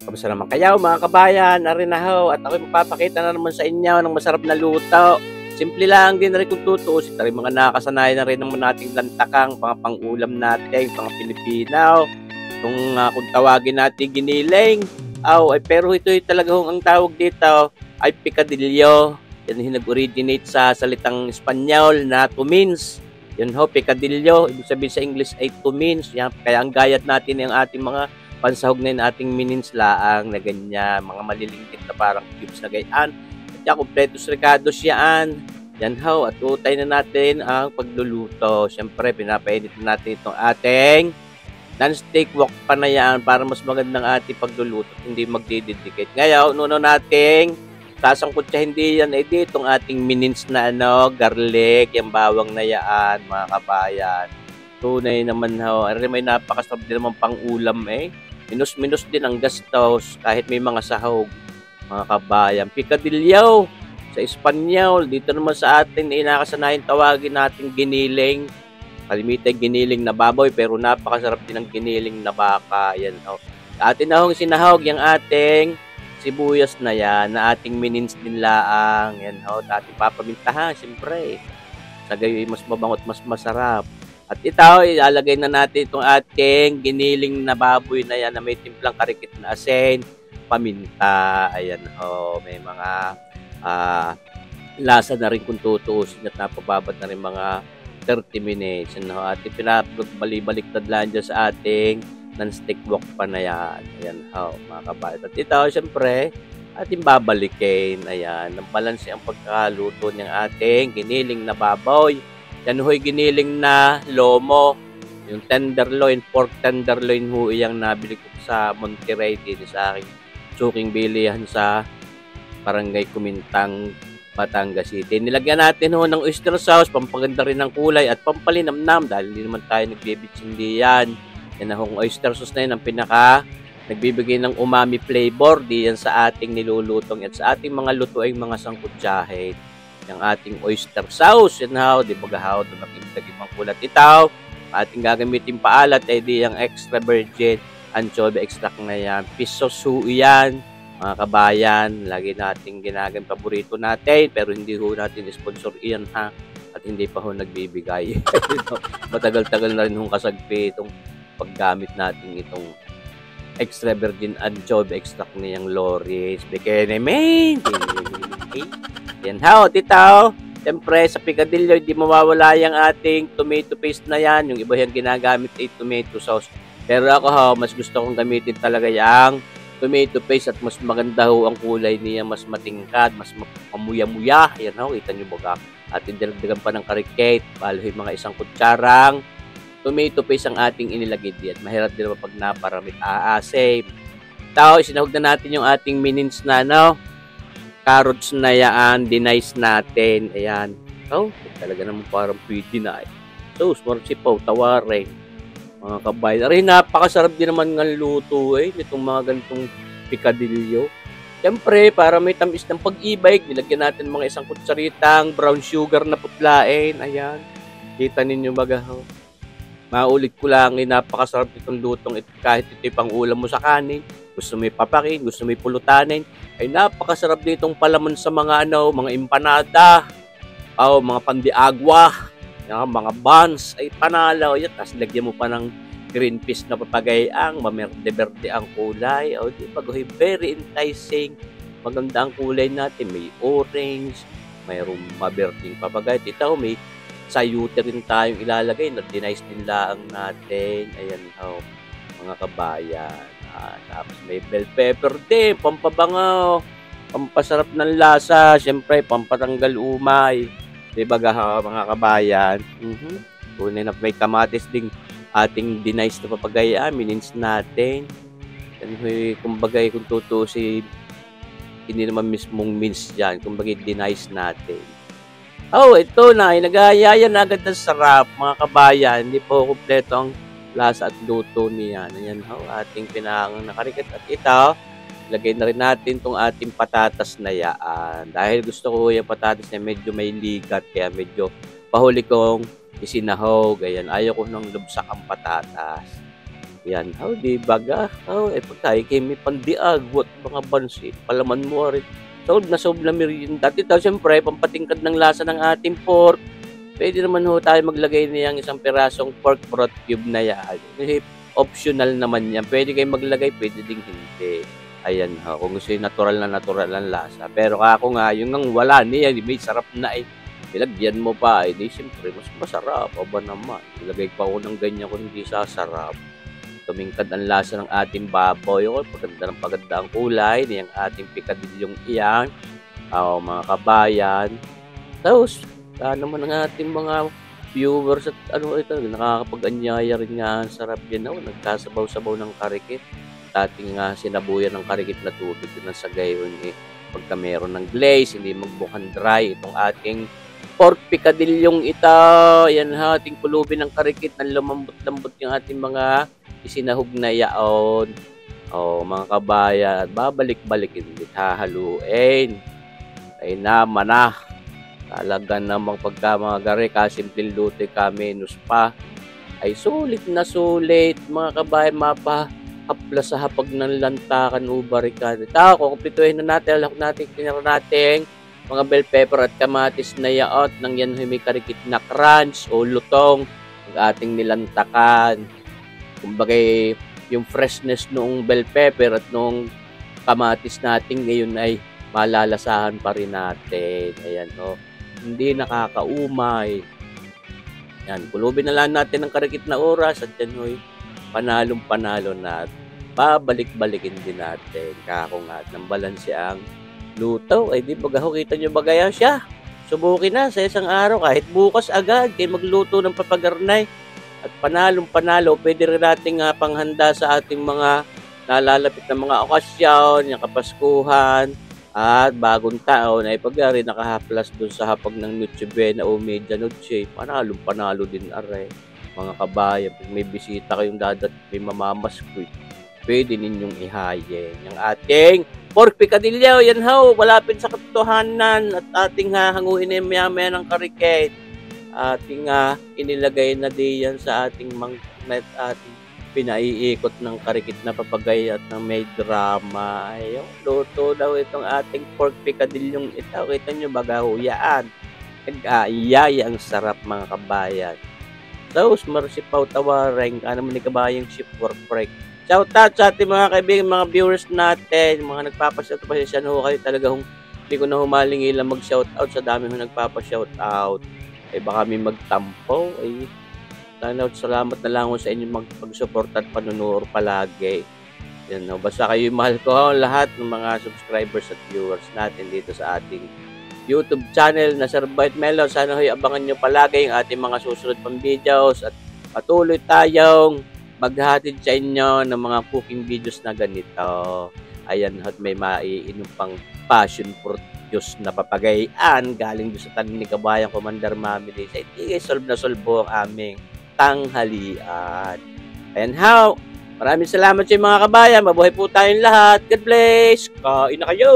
Kamusta naman kayo mga kabayan? Ari na ho, at ako'y magpapakita na naman sa inyo ng masarap na luto. Simple lang din rin kung tutuusin. Tari mga nakasanayan na rin naman nating lantakang, mga pang-ulam natin, mga Pilipino. Kung tawagin natin giniling. Pero ito talaga ang tawag dito ay picadillo. Yan yung nag-originate sa salitang Espanyol na to means. Yan ho, picadillo. Ibig sabihin sa English ay to means. Yan, kaya ang gayat natin yung ating mga pansahog na yun ating minins-laang na ganyan, mga maliliit na parang cubes na ganyan. At yan, kompletos recados yan. Yan ho, at utay na natin ang pagluluto. Siyempre, pinapainit na natin itong ating non-stick wok pa na yan para mas magandang ating pagluluto at hindi magdididikit. Ngayon, uno nating sasangkutsahin din yan itong ating minins na garlic, yung bawang na yan, mga kabayan. Tunay naman ho, may napakasarap din naman pang ulam Minus-minus din ang gastos kahit may mga sahog, mga kabayan. Picadillo sa Espanyol. Dito naman sa atin nakasanayan tawagin natin giniling. Kalimitan giniling na baboy pero napakasarap din ang giniling na baka. Yan ho. Atin na hong sinahog yung ating sibuyas na yan, na ating minins din laang. Yan ho, ating papamintahan, siyempre. Sa gayoy mas mabangot, mas masarap. At ito, ilalagay na natin itong ating giniling na baboy na yan na may timplang karikit na asin, paminta, ayan ho, may mga lasa na rin kung tutuusin at napababad na rin mga 30 minutes. Ano, at pinabalik-baliktad lang dyan sa ating non-stick wok pa na yan. Ayan ho, mga kabayan. At ito, syempre, ating babalikin. Ayan, ng balanse ang pagkaluto ng ating giniling na baboy. Yan ho'y giniling na lomo. Yung tenderloin, pork tenderloin ho iyang nabili ko sa Monterrey din sa aking suking bilihan sa Barangay Kumintang, Batangas City. Nilagyan natin ho ng oyster sauce, pampaganda rin ng kulay at pampalinamnam dahil hindi naman tayo nagbibitsindi yan. Yan na hong oyster sauce na yun ang pinaka nagbibigay ng umami flavor diyan sa ating nilulutong at sa ating mga lutuing mga sangkutsahe. Yung ating oyster sauce, yan how, di ba gahaw, ito nakintagin mga kulat itaw. Ating gagamitin paalat, di yung extra virgin anchovy extract na yan. Fish sauce yan, mga kabayan. Lagi natin ginagamit, paborito natin, pero hindi ho natin sponsor iyan ha. At hindi pa ho nagbibigay. Matagal-tagal na rin hong kasagpi itong paggamit natin itong extra virgin anchovy extract na yung Loris. Bikini main! Yan ho, titaw. Siyempre, sa picadillo, hindi mawawala yung ating tomato paste na yan. Yung iba yung ginagamit ay tomato sauce. Pero ako ho, mas gusto kong gamitin talaga yung tomato paste at mas maganda ho ang kulay niya. Mas matingkad, mas mamuya-muya. Yan ho, kita nyo baga. At dinagdagan pa ng karikate. Balo yung mga isang kutsarang tomato paste ang ating inilagay diyan. Mahirap din naman pag naparamit. Same. Tao, isinahog na natin yung ating minins na carrots na yan, dinice natin. Ayan. Talaga naman parang pwede na So, smart sipaw, tawarin. Mga kabayan. Aray, napakasarap din naman ng luto nitong mga ganitong picadillo. Siyempre, para may tamis ng pag-ibig, nilagyan natin mga isang kutsaritang brown sugar na putlain. Ayan. Kita ninyo baga ho. Maulit ko lang, napakasarap itong lutong ito. Kahit ito pang ulam mo sa kanin, gusto mo ipapakin, gusto mo ipulutanin, ay napakasarap nitong palaman sa mga mga empanada, mga pandiagwa, mga buns, ay panalo. Tapos lagyan mo pa ng green peas na papagayang, mamerde-berde ang kulay. Di ba? Very enticing. Maganda ang kulay natin. May orange, mayroong maberding papagay. Ito, may sayute rin tayong ilalagay na dinice din laang natin. Ayan ho, mga kabayan. Tapos may bell pepper din, pampabangaw, pampasarap ng lasa, syempre pampatanggal umay. Diba mga kabayan? Tunay na may kamatis ding ating dinice na papagaya, minins natin. Kumbaga kung tutusin, hindi naman mismong mince dyan, kumbaga dinice natin. Ito na, nagayaya na agad ng sarap, mga kabayan. Hindi po kompleto ang lasa at luto niya. Ayan ho, ating pinangang nakarikat. At ito, lagay na rin natin itong ating patatas na yaan. Dahil gusto ko yung patatas na medyo may ligat, kaya medyo pahuli kong isinahog. Ayan, ayaw ko ng lubsak ang patatas. Yan, how di baga, pag tayo kay may pandiagwat mga bansi, palaman mo rin. Sob na merienda. Dito siyempre, pampatingkad ng lasa ng ating pork. Pwede naman ho tayo maglagay niyang isang pirasong pork broth cube na yan. Kasi optional naman yan. Pwede kayo maglagay, pwede ding hindi. Ayan ho, kung gusto yung natural ang lasa. Pero ako nga, yung nang wala niya, may sarap na eh. Nilagyan mo pa, di siyempre, mas masarap. Aba naman, ilagay pa ko ng ganyan kung hindi sasarap. Tumingkad ang lasa ng ating baboy. O, paganda ang kulay, niyang ating pikadilyong iyan. Mga kabayan. Tapos, naman ang ating mga viewers at ito, nakakapag-anyaya rin nga. Ang sarap yan. Nagkasabaw-sabaw ng karikit. Ating sinabuyan ng karikit na tubig. Yun ang sagayon eh. Pagka meron ng glaze, hindi magbukan dry. Itong ating pork picadilyong ito. Yan ha, ating kulubin ng karikit na lumambot-lambot yung ating mga isinahog na yaon. Mga kabayan, babalik-balikin din, hahaluin. Ay naman na. Talaga namang pagka mga gari, kasimpleng luto kami, nus pa. Ay sulit na sulit, mga kabayan, mapahapla sa hapag ng lantakan, ubarikan. Ito, kumpituhin na natin, alak natin, kinara natin, mga bell pepper at kamatis na yaot, nang yan may karikit na crunch o lutong, ang ating nilantakan. Kumbaga, yung freshness noong bell pepper at noong kamatis natin ngayon ay malalasahan pa rin natin. Ayan, hindi nakakaumay. Yan, kulubin na lang natin ng karikit na oras at yan, panalong-panalo na. Babalik-balikin din natin. Kako nga, ng balanse ang luto. Ay, di baga, kita nyo bagaya siya. Subukin na sa isang araw, kahit bukas agad, kayo magluto ng papagarnay. At panalong-panalo, pwede rin natin panghanda sa ating mga nalalapit na mga okasyon, yung kapaskuhan, at bagong taon ay pagkari nakahaplas doon sa hapag ng Noche Buena o Media Noche. Panalong-panalo din aray. Mga kabayan, pag may bisita kayong may mamamaskwit, pwede ninyong ihayin. Yung ating pork picadillo, yan ho, malapit sa katotohanan at ating hanguin na maya ng karikit. Ating inilagay na diyan sa ating magnet, ating pinaiikot ng karikit na papagay at ng may drama. Ayun, luto daw itong ating pork picadilyong ito. Kita nyo baga huyaan. Nag-aayaya ang sarap mga kabayan. Tapos marsipaw tawareng, naman ni kabayang ship work break. Shout out sa ating mga kaibigan, mga viewers natin, mga nagpapashout pa siya kayo talaga hindi ko na humaling ilang mag-shout out sa dami mo nagpapashout out. Ay baka may magtampo, ay salamat na lang sa inyong mag-support at panunood palagi. Yan, basta kayo mahal ko lahat ng mga subscribers at viewers natin dito sa ating YouTube channel na Sir Bite Melon. Sana abangan nyo palagi yung ating mga susunod pang videos at patuloy tayong maghatid sa inyo ng mga cooking videos na ganito. Ayan, at may maiinom pang passion fruit juice na papagayan galing doon sa tanim ni Kabayang Commander Mami Day. Sa hindi solve na solve ang aming tanghalian. Ayan how. Maraming salamat sa mga kabayan. Mabuhay po tayong lahat. God bless. Kain na kayo.